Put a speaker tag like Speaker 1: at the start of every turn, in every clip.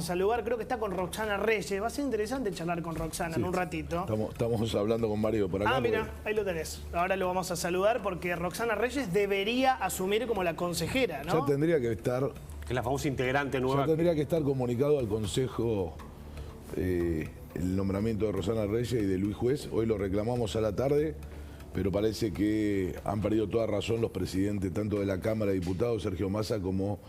Speaker 1: a saludar, creo que está con Roxana Reyes. Va a ser interesante charlar con Roxana en un ratito.
Speaker 2: Estamos hablando con Mario por acá.
Speaker 1: Ah, mira, ahí lo tenés. Ahora lo vamos a saludar porque Roxana Reyes debería asumir como la consejera, ¿no?
Speaker 2: Ya tendría que estar...
Speaker 3: Que es la famosa integrante nueva.
Speaker 2: Ya tendría que estar comunicado al Consejo el nombramiento de Roxana Reyes y de Luis Juez. Hoy lo reclamamos a la tarde, pero parece que han perdido toda razón los presidentes, tanto de la Cámara de Diputados, Sergio Massa, como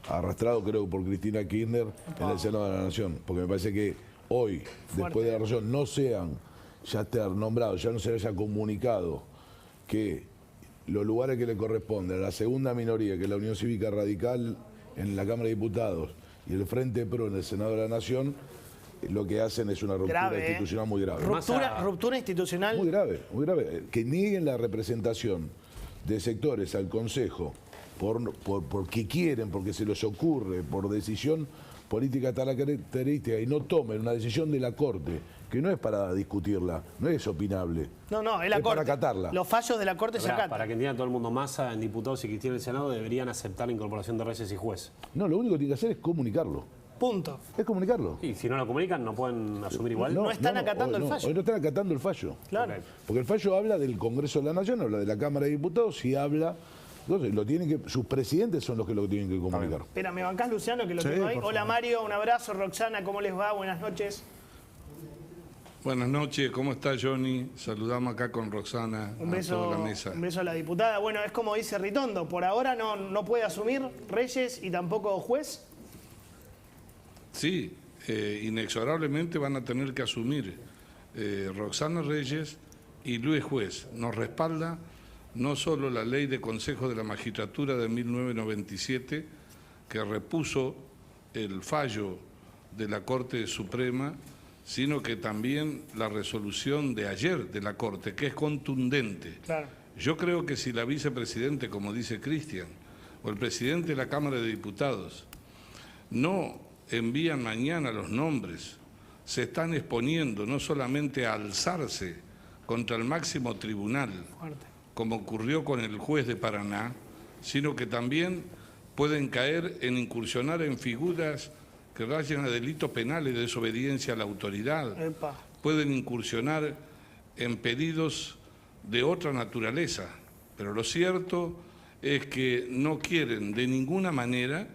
Speaker 2: arrastrado, creo, por Cristina Kirchner en el Senado de la Nación. Porque me parece que hoy, después de la Nación, no sean ya estar nombrados, ya no se haya comunicado que los lugares que le corresponden a la segunda minoría, que es la Unión Cívica Radical en la Cámara de Diputados y el Frente Pro en el Senado de la Nación, lo que hacen es una ruptura institucional muy grave.
Speaker 1: Ruptura institucional.
Speaker 2: Muy grave, muy grave. Que nieguen la representación de sectores al Consejo porque quieren, porque se les ocurre, por decisión política tal la característica, y no tomen una decisión de la Corte, que no es para discutirla, no es opinable.
Speaker 1: No, es la Corte.
Speaker 2: Para acatarla.
Speaker 1: Los fallos de la Corte se acatan.
Speaker 3: Para que entienda todo el mundo, Massa en diputados y Cristina en el Senado deberían aceptar la incorporación de Reyes y Juez.
Speaker 2: No, lo único que tiene que hacer es comunicarlo.
Speaker 1: Punto.
Speaker 2: Es comunicarlo.
Speaker 3: Y si no lo comunican, ¿no pueden asumir igual?
Speaker 1: No están acatando el fallo.
Speaker 2: Hoy no están acatando el fallo.
Speaker 1: Claro.
Speaker 2: Porque el fallo habla del Congreso de la Nación, habla de la Cámara de Diputados y habla... Entonces, sus presidentes son los que lo tienen que comunicar.
Speaker 1: Espera, ¿me bancás, Luciano, que lo tengo ahí? Hola, Mario, un abrazo. Roxana, ¿cómo les va? Buenas noches.
Speaker 4: Buenas noches, ¿cómo está Johnny? Saludamos acá con Roxana,
Speaker 1: Un beso,
Speaker 4: a toda la mesa.
Speaker 1: Un beso a la diputada. Bueno, es como dice Ritondo, por ahora no puede asumir Reyes y tampoco Juez.
Speaker 4: Sí, inexorablemente van a tener que asumir Roxana Reyes y Luis Juez. Nos respalda no solo la Ley de Consejo de la Magistratura de 1997, que repuso el fallo de la Corte Suprema, sino que también la resolución de ayer de la Corte, que es contundente.
Speaker 1: Claro.
Speaker 4: Yo creo que si la vicepresidente, como dice Cristian, o el presidente de la Cámara de Diputados no envían mañana los nombres, se están exponiendo no solamente a alzarse contra el máximo tribunal, como ocurrió con el juez de Paraná, sino que también pueden caer en incursionar en figuras que rayan a delitos penales de desobediencia a la autoridad.
Speaker 1: Epa.
Speaker 4: Pueden incursionar en pedidos de otra naturaleza. Pero lo cierto es que no quieren de ninguna manera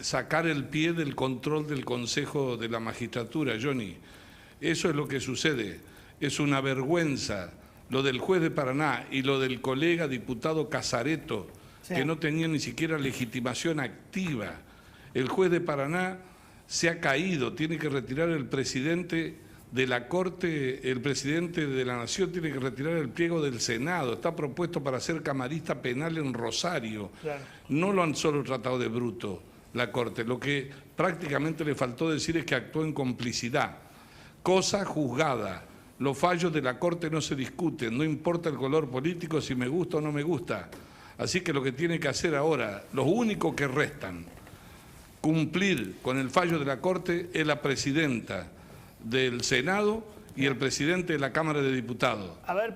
Speaker 4: sacar el pie del control del Consejo de la Magistratura, Johnny. Eso es lo que sucede. Es una vergüenza lo del juez de Paraná y lo del colega diputado Casareto, que no tenía ni siquiera legitimación activa. El juez de Paraná se ha caído, tiene que retirar el presidente de la Corte, el presidente de la Nación tiene que retirar el pliego del Senado, está propuesto para ser camarista penal en Rosario. Claro. No lo han solo tratado de bruto la Corte, lo que prácticamente le faltó decir es que actuó en complicidad. Cosa juzgada. Los fallos de la Corte no se discuten, no importa el color político, si me gusta o no me gusta. Así que lo que tiene que hacer ahora, los únicos que restan, cumplir con el fallo de la Corte es la presidenta del Senado y el presidente de la Cámara de Diputados.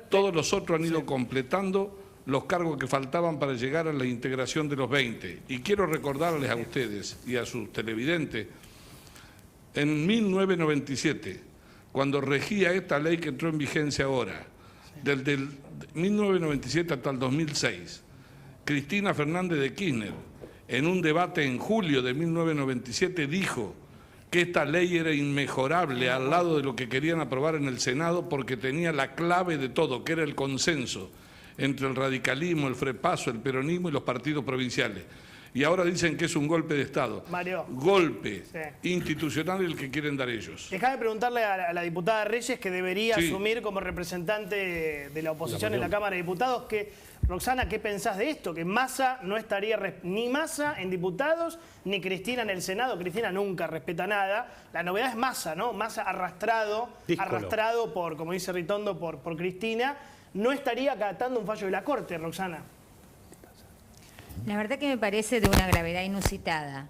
Speaker 4: Todos los otros han ido completando los cargos que faltaban para llegar a la integración de los 20. Y quiero recordarles a ustedes y a sus televidentes, en 1997, cuando regía esta ley que entró en vigencia ahora, desde el 1997 hasta el 2006, Cristina Fernández de Kirchner, en un debate en julio de 1997, dijo que esta ley era inmejorable al lado de lo que querían aprobar en el Senado porque tenía la clave de todo, que era el consenso entre el radicalismo, el frepaso, el peronismo y los partidos provinciales. Y ahora dicen que es un golpe de Estado.
Speaker 1: Mario.
Speaker 4: Golpe institucional el que quieren dar ellos.
Speaker 1: Déjame preguntarle a la diputada Reyes, que debería asumir como representante de la oposición en la Cámara de Diputados, que, Roxana, ¿qué pensás de esto? Que Massa no estaría, ni Massa en diputados, ni Cristina en el Senado. Cristina nunca respeta nada. La novedad es Massa, ¿no? Massa arrastrado por, como dice Ritondo, por Cristina. No estaría acatando un fallo de la Corte, Roxana.
Speaker 5: La verdad que me parece de una gravedad inusitada.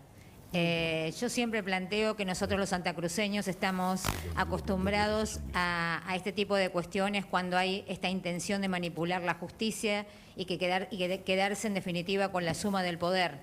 Speaker 5: Yo siempre planteo que nosotros los santacruceños estamos acostumbrados a este tipo de cuestiones cuando hay esta intención de manipular la justicia y quedarse en definitiva con la suma del poder.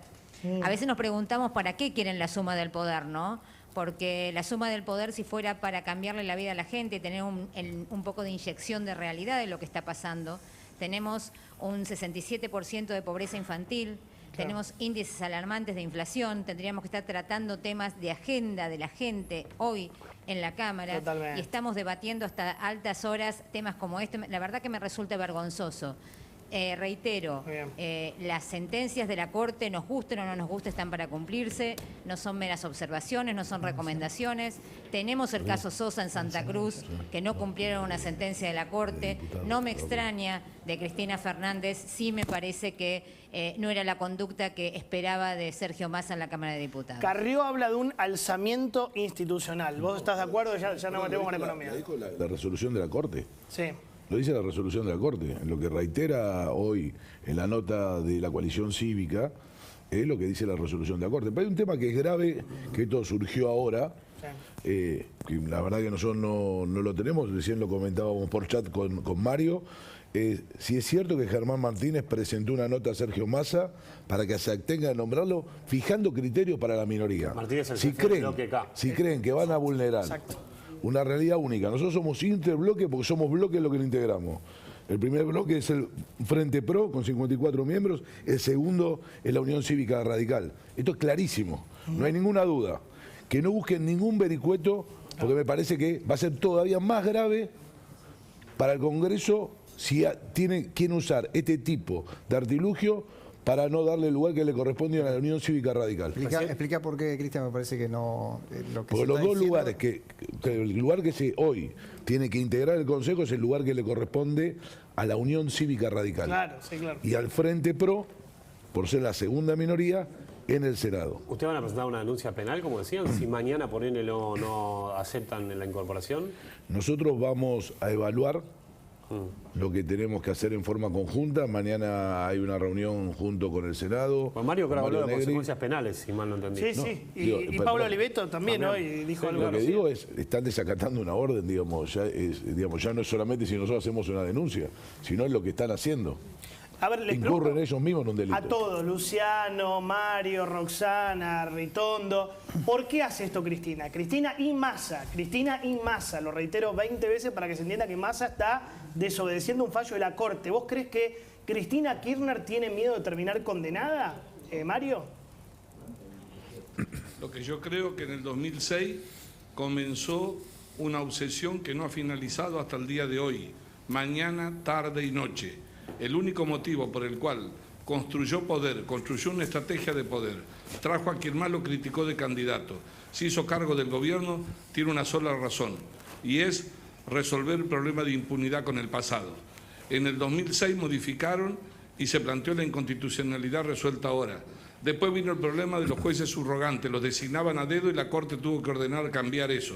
Speaker 5: A veces nos preguntamos para qué quieren la suma del poder, ¿no? Porque la suma del poder, si fuera para cambiarle la vida a la gente y tener un poco de inyección de realidad de lo que está pasando, tenemos un 67% de pobreza infantil, tenemos índices alarmantes de inflación, tendríamos que estar tratando temas de agenda de la gente hoy en la Cámara.
Speaker 1: Totalmente.
Speaker 5: Y estamos debatiendo hasta altas horas temas como este. La verdad que me resulta vergonzoso. Reitero, las sentencias de la Corte, nos gusten o no nos gusten, están para cumplirse, no son meras observaciones, no son recomendaciones. Tenemos el caso Sosa en Santa Cruz, que no cumplieron una sentencia de la Corte. No me extraña de Cristina Fernández, sí me parece que no era la conducta que esperaba de Sergio Massa en la Cámara de Diputados.
Speaker 1: Carrió habla de un alzamiento institucional. ¿Vos estás de acuerdo? Ya no metemos con economía.
Speaker 2: La resolución de la Corte.
Speaker 1: Sí.
Speaker 2: Lo dice la resolución de la Corte. Lo que reitera hoy en la nota de la coalición cívica es lo que dice la resolución de la Corte. Pero hay un tema que es grave, que esto surgió ahora, que la verdad que nosotros no lo tenemos, recién lo comentábamos por chat con Mario. Si es cierto que Germán Martínez presentó una nota a Sergio Massa para que se abstenga de nombrarlo, fijando criterios para la minoría.
Speaker 3: Martínez es el
Speaker 2: si creen que van a vulnerar una realidad única. Nosotros somos interbloque porque somos bloque lo que lo integramos. El primer bloque es el Frente Pro con 54 miembros, el segundo es la Unión Cívica Radical. Esto es clarísimo, no hay ninguna duda. Que no busquen ningún vericueto, porque me parece que va a ser todavía más grave para el Congreso si quieren usar este tipo de artilugio para no darle el lugar que le corresponde a la Unión Cívica Radical.
Speaker 6: Explica por qué, Cristian, me parece que no...
Speaker 2: Porque los dos lugares, el lugar que hoy tiene que integrar el Consejo es el lugar que le corresponde a la Unión Cívica Radical.
Speaker 1: Claro, sí, claro.
Speaker 2: Y al Frente Pro, por ser la segunda minoría, en el Senado.
Speaker 3: ¿Ustedes van a presentar una denuncia penal, como decían, si mañana por ende no aceptan la incorporación?
Speaker 2: Nosotros vamos a evaluar lo que tenemos que hacer en forma conjunta. Mañana hay una reunión junto con el Senado.
Speaker 3: Pues Mario creo que habló de consecuencias penales, si mal no entendí.
Speaker 1: Sí, sí. Y Pablo Oliveto también hoy dijo algo.
Speaker 2: Lo que digo es, están desacatando una orden, digamos, ya no es solamente si nosotros hacemos una denuncia, sino es lo que están haciendo.
Speaker 1: A ver, les
Speaker 2: incurren ellos mismos en un delito.
Speaker 1: A todos, Luciano, Mario, Roxana, Ritondo. ¿Por qué hace esto Cristina? Cristina y Massa, lo reitero 20 veces para que se entienda que Massa está desobedeciendo un fallo de la Corte. ¿Vos crees que Cristina Kirchner tiene miedo de terminar condenada, Mario?
Speaker 4: Lo que yo creo que en el 2006 comenzó una obsesión que no ha finalizado hasta el día de hoy, mañana, tarde y noche. El único motivo por el cual construyó poder, construyó una estrategia de poder, trajo a quien más lo criticó de candidato, se hizo cargo del gobierno, tiene una sola razón, y es resolver el problema de impunidad con el pasado. En el 2006 modificaron y se planteó la inconstitucionalidad resuelta ahora. Después vino el problema de los jueces subrogantes, los designaban a dedo y la Corte tuvo que ordenar cambiar eso.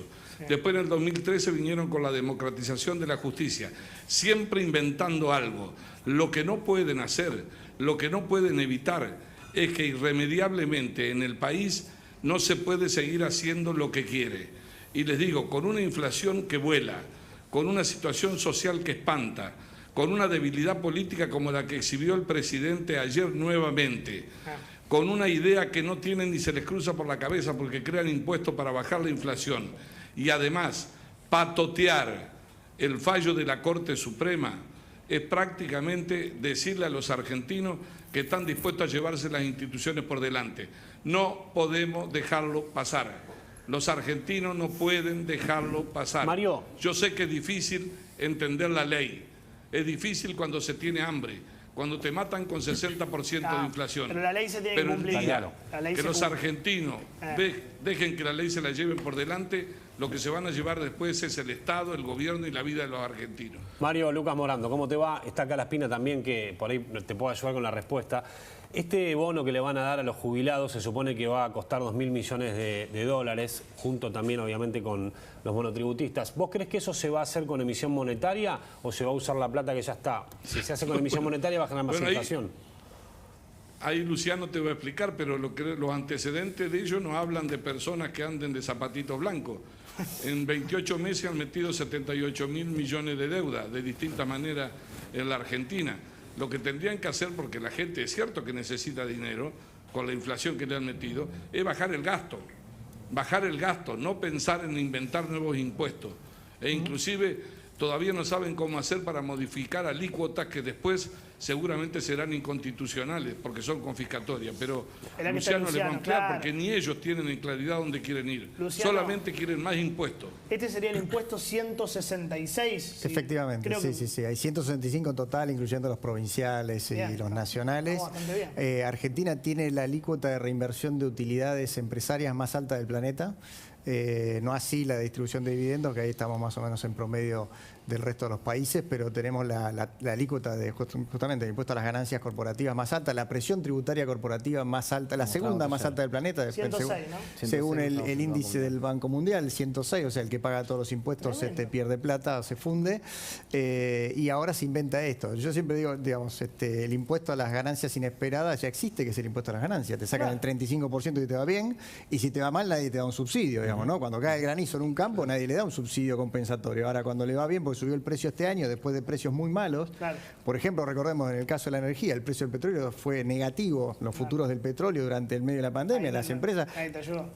Speaker 4: Después en el 2013 vinieron con la democratización de la justicia, siempre inventando algo. Lo que no pueden hacer, lo que no pueden evitar es que irremediablemente en el país no se puede seguir haciendo lo que quiere. Y les digo, con una inflación que vuela, con una situación social que espanta, con una debilidad política como la que exhibió el presidente ayer nuevamente, con una idea que no tienen ni se les cruza por la cabeza porque crean impuestos para bajar la inflación y además patotear el fallo de la Corte Suprema, es prácticamente decirle a los argentinos que están dispuestos a llevarse las instituciones por delante. No podemos dejarlo pasar. Los argentinos no pueden dejarlo pasar.
Speaker 3: Mario.
Speaker 4: Yo sé que es difícil entender la ley. Es difícil cuando se tiene hambre, cuando te matan con 60% de inflación.
Speaker 1: Pero la ley se tiene que cumplir.
Speaker 4: Claro, que los argentinos dejen que la ley se la lleven por delante, lo que se van a llevar después es el Estado, el gobierno y la vida de los argentinos.
Speaker 3: Mario, Lucas Morando, ¿cómo te va? Está acá la Espina también, que por ahí te puedo ayudar con la respuesta. Este bono que le van a dar a los jubilados se supone que va a costar 2.000 millones de dólares, junto también obviamente con los monotributistas. ¿Vos crees que eso se va a hacer con emisión monetaria o se va a usar la plata que ya está? Si se hace con emisión monetaria va a generar más inflación.
Speaker 4: Ahí Luciano te va a explicar, pero los antecedentes de ellos no hablan de personas que anden de zapatitos blancos. En 28 meses han metido 78.000 millones de deuda de distintas maneras en la Argentina. Lo que tendrían que hacer, porque la gente es cierto que necesita dinero, con la inflación que le han metido, es bajar el gasto, no pensar en inventar nuevos impuestos. E inclusive todavía no saben cómo hacer para modificar alícuotas que después seguramente serán inconstitucionales porque son confiscatorias, pero Luciano les va a ampliar porque ni ellos tienen en claridad dónde quieren ir, Luciano, solamente quieren más impuestos.
Speaker 1: Este sería el impuesto 166.
Speaker 6: Efectivamente, sí, hay 165 en total, incluyendo los provinciales y los nacionales. Argentina tiene la alícuota de reinversión de utilidades empresarias más alta del planeta. No así la distribución de dividendos, que ahí estamos más o menos en promedio del resto de los países, pero tenemos la alícuota de justamente el impuesto a las ganancias corporativas más alta, la presión tributaria corporativa más alta, la segunda más alta del planeta,
Speaker 1: 106, ¿no?
Speaker 6: según el índice del Banco Mundial, 106, o sea, el que paga todos los impuestos pierde plata, se funde, y ahora se inventa esto. Yo siempre digo, digamos, el impuesto a las ganancias inesperadas ya existe, que es el impuesto a las ganancias, te sacan el 35% y te va bien, y si te va mal nadie te da un subsidio, digamos, ¿no? Cuando cae el granizo en un campo nadie le da un subsidio compensatorio. Ahora cuando le va bien, porque subió el precio este año después de precios muy malos, por ejemplo, recordemos en el caso de la energía, el precio del petróleo fue negativo, los futuros del petróleo durante el medio de la pandemia, las empresas,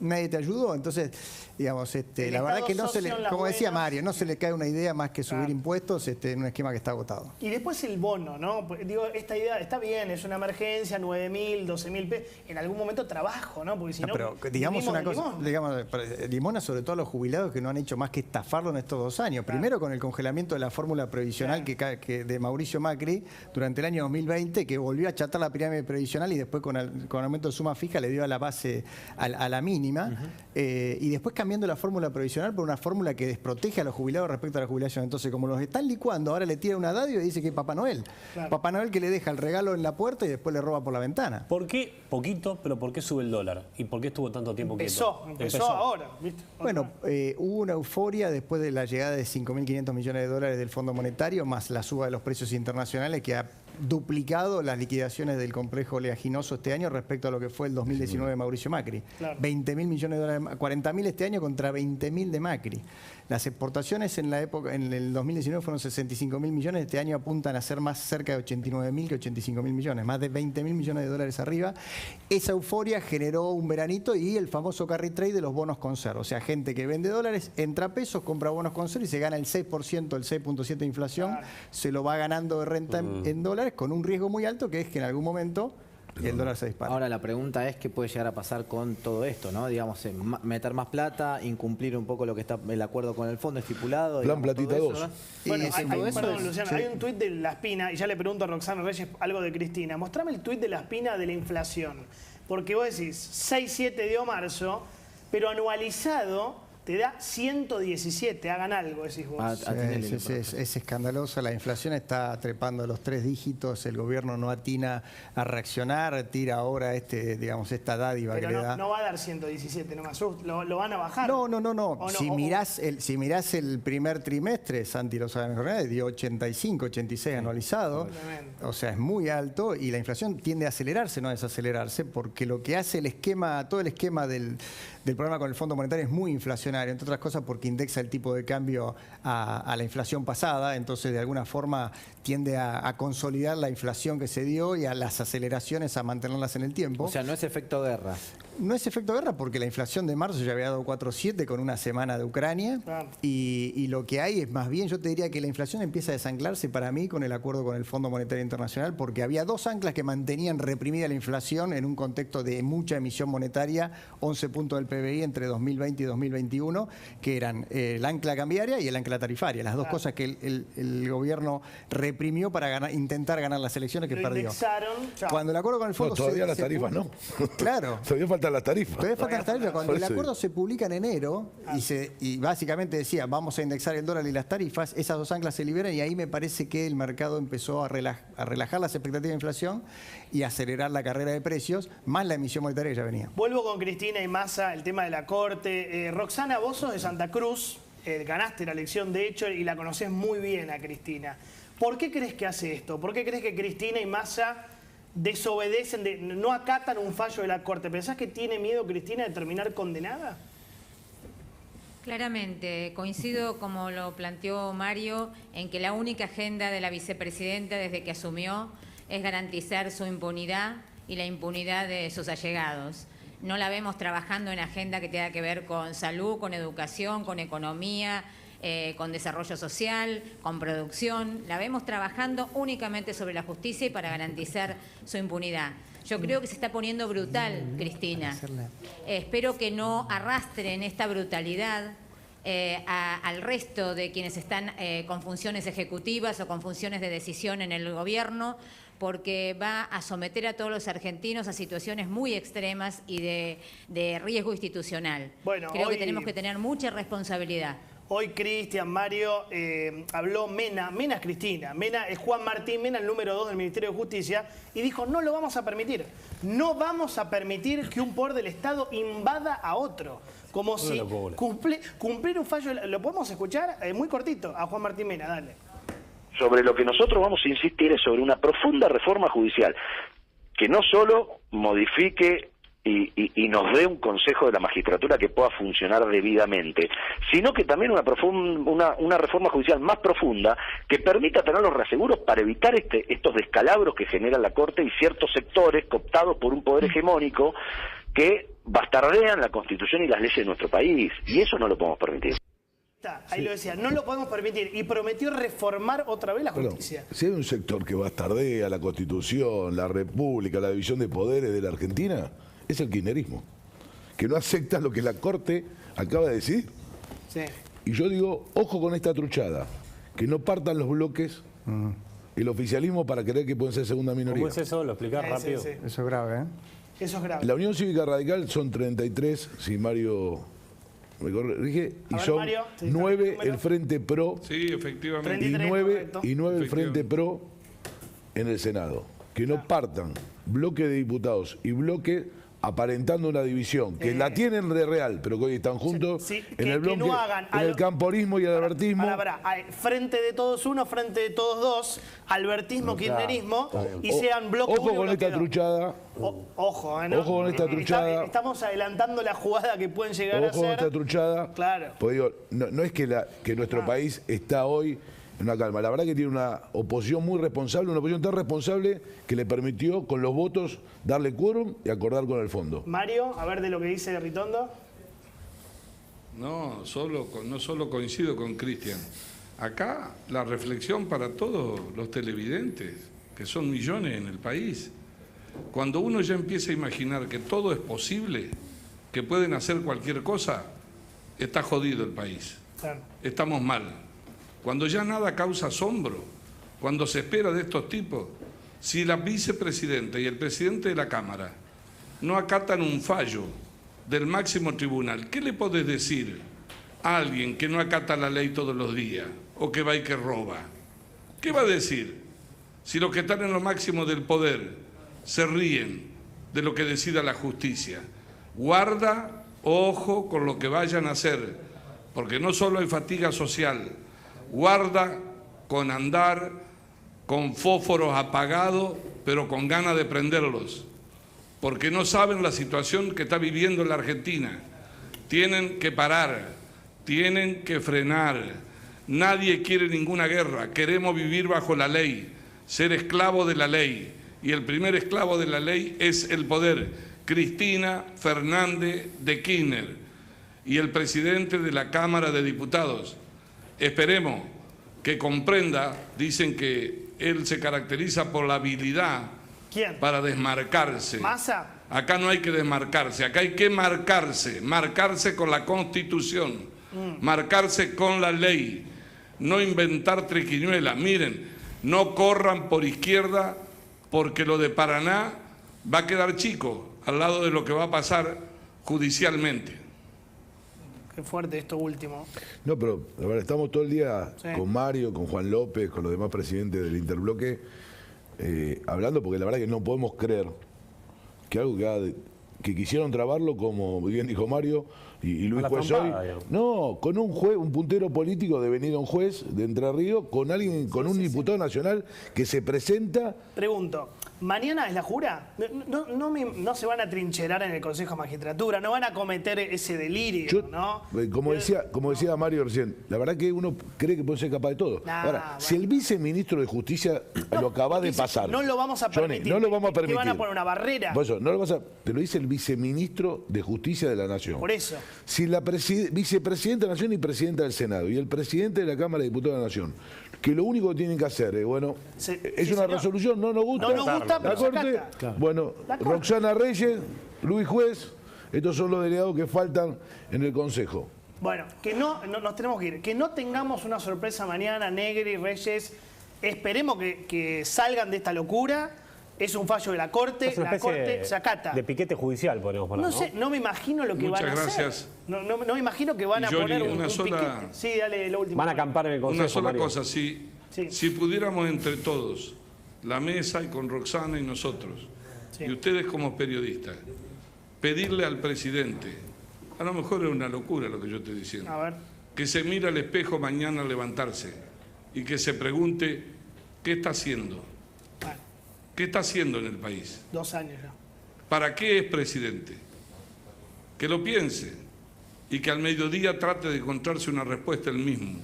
Speaker 6: nadie te ayudó, entonces, digamos, la verdad que no se le, como decía Mario, no se le cae una idea más que subir impuestos en un esquema que está agotado.
Speaker 1: Y después el bono, ¿no? Digo, esta idea está bien, es una emergencia, 9.000, 12.000 pesos, en algún momento trabajo, ¿no? Porque si no,
Speaker 6: pero digamos una cosa, digamos, limona sobre todo a los jubilados que no han hecho más que estafarlo en estos 2 años. Primero con el congelamiento de la fórmula previsional que de Mauricio Macri durante el año 2020, que volvió a achatar la pirámide previsional y después con aumento de suma fija le dio a la base a la mínima, y después cambiando la fórmula previsional por una fórmula que desprotege a los jubilados respecto a la jubilación. Entonces, como los están licuando, ahora le tira una dádiva y dice que es Papá Noel. Papá Noel que le deja el regalo en la puerta y después le roba por la ventana.
Speaker 3: ¿Por qué poquito, pero por qué sube el dólar? ¿Y por qué estuvo tanto tiempo quieto?
Speaker 1: Empezó ahora, ¿viste?
Speaker 6: Bueno, hubo una euforia después de la llegada de 5.500 millones de dólares del Fondo Monetario, más la suba de los precios internacionales que ha duplicado las liquidaciones del complejo oleaginoso este año respecto a lo que fue el 2019 de Mauricio Macri. 20.000 millones de dólares, 40.000 este año contra 20.000 de Macri. Las exportaciones en el 2019 fueron 65.000 millones, este año apuntan a ser más cerca de 89.000 que 85.000 millones, más de 20.000 millones de dólares arriba. Esa euforia generó un veranito y el famoso carry trade de los bonos conserva. O sea, gente que vende dólares, entra a pesos, compra bonos conserva y se gana el 6%, el 6.7% de inflación, se lo va ganando de renta en dólares, con un riesgo muy alto que es que en algún momento el dólar se dispara.
Speaker 7: Ahora la pregunta es qué puede llegar a pasar con todo esto, ¿no? Digamos, meter más plata, incumplir un poco lo que está el acuerdo con el fondo estipulado.
Speaker 2: Plan Platita 2.
Speaker 1: Bueno, perdón, Luciano, hay un tuit de La Espina, y ya le pregunto a Roxana Reyes algo de Cristina. Mostrame el tuit de La Espina de la inflación. Porque vos decís 6-7 de marzo, pero anualizado te da 117, hagan algo, decís vos.
Speaker 6: Es escandalosa, la inflación está trepando a los 3 dígitos, el gobierno no atina a reaccionar, tira ahora esta dádiva
Speaker 1: pero
Speaker 6: que le da.
Speaker 1: No va a dar 117, no me asusto, lo van a bajar.
Speaker 6: No. Si mirás el primer trimestre, Santi lo sabe mejor, dio 85, 86 anualizado, o sea, es muy alto y la inflación tiende a acelerarse, no a desacelerarse, porque lo que hace todo el esquema del programa con el Fondo Monetario es muy inflacionario, entre otras cosas porque indexa el tipo de cambio a la inflación pasada, entonces de alguna forma tiende a consolidar la inflación que se dio y a las aceleraciones a mantenerlas en el tiempo.
Speaker 7: O sea, no es efecto guerra.
Speaker 6: No es efecto guerra porque la inflación de marzo ya había dado 4,7 con una semana de Ucrania y lo que hay es más bien, yo te diría que la inflación empieza a desanclarse para mí con el acuerdo con el Fondo Monetario Internacional porque había 2 anclas que mantenían reprimida la inflación en un contexto de mucha emisión monetaria, 11 puntos del PBI entre 2020 y 2021, que eran el ancla cambiaria y el ancla tarifaria, las dos cosas que el gobierno reprimió para intentar ganar las elecciones que perdió. Cuando el acuerdo con el Fondo...
Speaker 2: todavía las tarifas no.
Speaker 6: Claro.
Speaker 2: Todavía faltan las tarifas.
Speaker 6: Todavía faltan las tarifas. Cuando el acuerdo se publica en enero y básicamente decía vamos a indexar el dólar y las tarifas, esas 2 anclas se liberan y ahí me parece que el mercado empezó a relajar las expectativas de inflación y acelerar la carrera de precios, más la emisión monetaria que ya venía.
Speaker 1: Vuelvo con Cristina y Massa, el tema de la Corte. Roxana, vos sos de Santa Cruz, ganaste la elección de hecho y la conocés muy bien a Cristina. ¿Por qué crees que hace esto? ¿Por qué crees que Cristina y Massa desobedecen, no acatan un fallo de la Corte? ¿Pensás que tiene miedo Cristina de terminar condenada?
Speaker 5: Claramente, coincido como lo planteó Mario, en que la única agenda de la vicepresidenta desde que asumió es garantizar su impunidad y la impunidad de sus allegados. No la vemos trabajando en agenda que tenga que ver con salud, con educación, con economía, con desarrollo social, con producción. La vemos trabajando únicamente sobre la justicia y para garantizar su impunidad. Yo creo que se está poniendo brutal, Cristina. Espero que no arrastren esta brutalidad al resto de quienes están con funciones ejecutivas o con funciones de decisión en el gobierno, porque va a someter a todos los argentinos a situaciones muy extremas y de riesgo institucional.
Speaker 1: Bueno,
Speaker 5: creo que tenemos que tener mucha responsabilidad.
Speaker 1: Hoy Cristian, Mario, habló Mena es Cristina, Mena es Juan Martín Mena, el número 2 del Ministerio de Justicia, y dijo, no lo vamos a permitir. No vamos a permitir que un poder del Estado invada a otro. Como si cumplir un fallo... ¿Lo podemos escuchar? Muy cortito, a Juan Martín Mena, dale.
Speaker 8: Sobre lo que nosotros vamos a insistir es sobre una profunda reforma judicial, que no solo modifique y nos dé un consejo de la magistratura que pueda funcionar debidamente, sino que también una reforma judicial más profunda que permita tener los reaseguros para evitar estos descalabros que genera la Corte y ciertos sectores cooptados por un poder hegemónico que bastardean la Constitución y las leyes de nuestro país, y eso no lo podemos permitir.
Speaker 1: Ahí lo decía, no lo podemos permitir, y prometió reformar otra vez la justicia.
Speaker 2: Pero, si hay un sector que bastardea la Constitución, la República, la división de poderes de la Argentina, es el kirchnerismo, que no acepta lo que la Corte acaba de decidir.
Speaker 1: Sí.
Speaker 2: Y yo digo, ojo con esta truchada, que no partan los bloques el oficialismo para creer que pueden ser segunda minoría.
Speaker 3: ¿Cómo es eso? ¿Lo explicás rápido?
Speaker 1: Sí.
Speaker 6: Eso es grave, ¿eh?
Speaker 1: Eso es grave.
Speaker 2: La Unión Cívica Radical son 33, si Mario me corrige, y son
Speaker 1: Mario,
Speaker 2: 9 el Frente Pro.
Speaker 4: Sí, efectivamente.
Speaker 2: Y 9 el Frente
Speaker 4: Efectivamente.
Speaker 2: Pro en el Senado. Que no partan bloque de diputados y bloque aparentando una división, que la tienen de real, pero que hoy están juntos en el bloque,
Speaker 1: no hagan
Speaker 2: en el camporismo y el albertismo.
Speaker 1: Frente de todos uno, frente de todos dos, albertismo, kirchnerismo, y sean bloques.
Speaker 2: Ojo con esta truchada.
Speaker 1: Ojo, ¿no?
Speaker 2: Ojo con esta truchada.
Speaker 1: Estamos adelantando la jugada que pueden llegar a
Speaker 2: Ojo con
Speaker 1: hacer.
Speaker 2: esta truchada.
Speaker 1: Claro.
Speaker 2: Porque digo, no es que nuestro país está hoy en una calma. La verdad que tiene una oposición muy responsable, una oposición tan responsable que le permitió con los votos darle quórum y acordar con el fondo.
Speaker 1: Mario, a ver de lo que dice Ritondo.
Speaker 4: No solo coincido con Cristian. Acá la reflexión para todos los televidentes, que son millones en el país. Cuando uno ya empieza a imaginar que todo es posible, que pueden hacer cualquier cosa, está jodido el país.
Speaker 1: Claro.
Speaker 4: Estamos mal. Cuando ya nada causa asombro, cuando se espera de estos tipos, si la vicepresidenta y el presidente de la Cámara no acatan un fallo del máximo tribunal, ¿qué le podés decir a alguien que no acata la ley todos los días o que va y que roba? ¿Qué va a decir si los que están en lo máximo del poder se ríen de lo que decida la justicia? Guarda, ojo con lo que vayan a hacer, porque no solo hay fatiga social, guarda con andar con fósforos apagados, pero con ganas de prenderlos, porque no saben la situación que está viviendo la Argentina. Tienen que parar, tienen que frenar. Nadie quiere ninguna guerra, queremos vivir bajo la ley, ser esclavo de la ley, y el primer esclavo de la ley es el poder. Cristina Fernández de Kirchner y el presidente de la Cámara de Diputados. Esperemos que comprenda, dicen que él se caracteriza por la habilidad para desmarcarse.
Speaker 1: ¿Massa?
Speaker 4: Acá no hay que desmarcarse, acá hay que marcarse con la Constitución, marcarse con la ley, no inventar triquiñuelas. Miren, no corran por izquierda porque lo de Paraná va a quedar chico al lado de lo que va a pasar judicialmente.
Speaker 1: Qué fuerte esto último.
Speaker 2: No, pero la verdad, estamos todo el día con Mario, con Juan López, con los demás presidentes del Interbloque, hablando, porque la verdad que no podemos creer que algo que quisieron trabarlo, como bien dijo Mario, y Luis
Speaker 3: la
Speaker 2: Juez
Speaker 3: trompada,
Speaker 2: hoy.
Speaker 3: digamos.
Speaker 2: No, con un juez, un puntero político devenido un juez de Entre Ríos, con alguien, con un diputado nacional que se presenta.
Speaker 1: Pregunto, ¿mañana es la jura? No se van a trincherar en el Consejo de Magistratura, no van a cometer ese delirio,
Speaker 2: Yo,
Speaker 1: ¿no?
Speaker 2: como decía Mario recién, la verdad que uno cree que puede ser capaz de todo. Ahora, si el viceministro de Justicia lo acaba de pasar.
Speaker 1: No lo vamos a permitir.
Speaker 2: Johnny, no lo vamos a
Speaker 1: ¿Que
Speaker 2: permitir.
Speaker 1: van a poner una barrera?
Speaker 2: Por eso, no lo vas a, te lo dice el viceministro de Justicia de la Nación.
Speaker 1: Por eso.
Speaker 2: Si la vicepresidenta de la Nación y presidenta del Senado y el presidente de la Cámara de Diputados de la Nación, que lo único que tienen que hacer es, bueno,
Speaker 1: Sí,
Speaker 2: es
Speaker 1: sí,
Speaker 2: una
Speaker 1: señor.
Speaker 2: resolución, no nos gusta.
Speaker 1: No nos gusta,
Speaker 2: la
Speaker 1: pero se
Speaker 2: Corte,
Speaker 1: acata.
Speaker 2: bueno,
Speaker 1: La Corte.
Speaker 2: Roxana Reyes, Luis Juez, estos son los delegados que faltan en el Consejo.
Speaker 1: Bueno, que no nos tenemos que ir. Que no tengamos una sorpresa mañana, Negri, Reyes. Esperemos que salgan de esta locura. Es un fallo de la Corte.
Speaker 3: Es una
Speaker 1: La
Speaker 3: especie
Speaker 1: Corte se acata.
Speaker 3: de piquete judicial, podemos poner,
Speaker 1: No sé, no me imagino lo que
Speaker 4: Muchas
Speaker 1: van a
Speaker 4: gracias.
Speaker 1: hacer. No me imagino que van
Speaker 4: Y
Speaker 1: a
Speaker 4: Johnny,
Speaker 1: poner un
Speaker 4: una sola-
Speaker 1: piquete. Sí, dale lo último.
Speaker 3: Van a acampar en el Consejo,
Speaker 4: Una sola
Speaker 3: Mario.
Speaker 4: cosa,
Speaker 1: Sí.
Speaker 4: si pudiéramos entre todos, la mesa y con Roxana y nosotros,
Speaker 1: Sí.
Speaker 4: y ustedes como periodistas, pedirle al presidente, a lo mejor es una locura lo que yo estoy diciendo,
Speaker 1: A ver.
Speaker 4: que se mire al espejo mañana al levantarse y que se pregunte qué está haciendo,
Speaker 1: Bueno,
Speaker 4: qué está haciendo en el país,
Speaker 1: 2 años ya.
Speaker 4: para qué es presidente, que lo piense y que al mediodía trate de encontrarse una respuesta él mismo.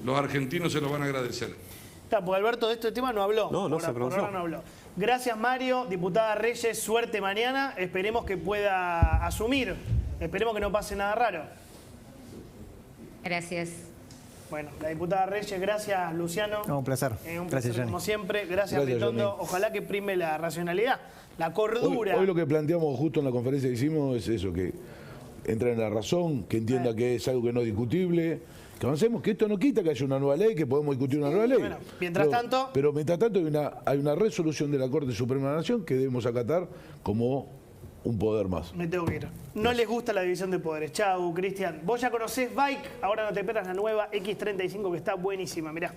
Speaker 4: Los argentinos se lo van a agradecer.
Speaker 1: Claro, porque Alberto de este tema no habló.
Speaker 3: No,
Speaker 1: Por
Speaker 3: se
Speaker 1: ahora
Speaker 3: pronunció.
Speaker 1: no habló. Gracias, Mario. Diputada Reyes, suerte mañana. Esperemos que pueda asumir. Esperemos que no pase nada raro.
Speaker 5: Gracias.
Speaker 1: Bueno, la diputada Reyes, gracias, Luciano.
Speaker 6: No, un placer.
Speaker 1: Un
Speaker 6: Gracias,
Speaker 1: placer,
Speaker 6: Johnny.
Speaker 1: como siempre. Gracias,
Speaker 2: Gracias,
Speaker 1: Ritondo.
Speaker 2: Johnny.
Speaker 1: Ojalá que prime la racionalidad, la cordura.
Speaker 2: Hoy lo que planteamos justo en la conferencia que hicimos es eso, que entra en la razón, que entienda que es algo que no es discutible, que avancemos, que esto no quita que haya una nueva ley, que podemos discutir una nueva ley.
Speaker 1: bueno, mientras tanto-
Speaker 2: Pero mientras tanto hay una resolución de la Corte Suprema de la Nación que debemos acatar como un poder más.
Speaker 1: Me tengo que ir. No les gusta la división de poderes. Chau, Cristian. Vos ya conocés Bike, ahora no te pierdas la nueva X35 que está buenísima. Mirá.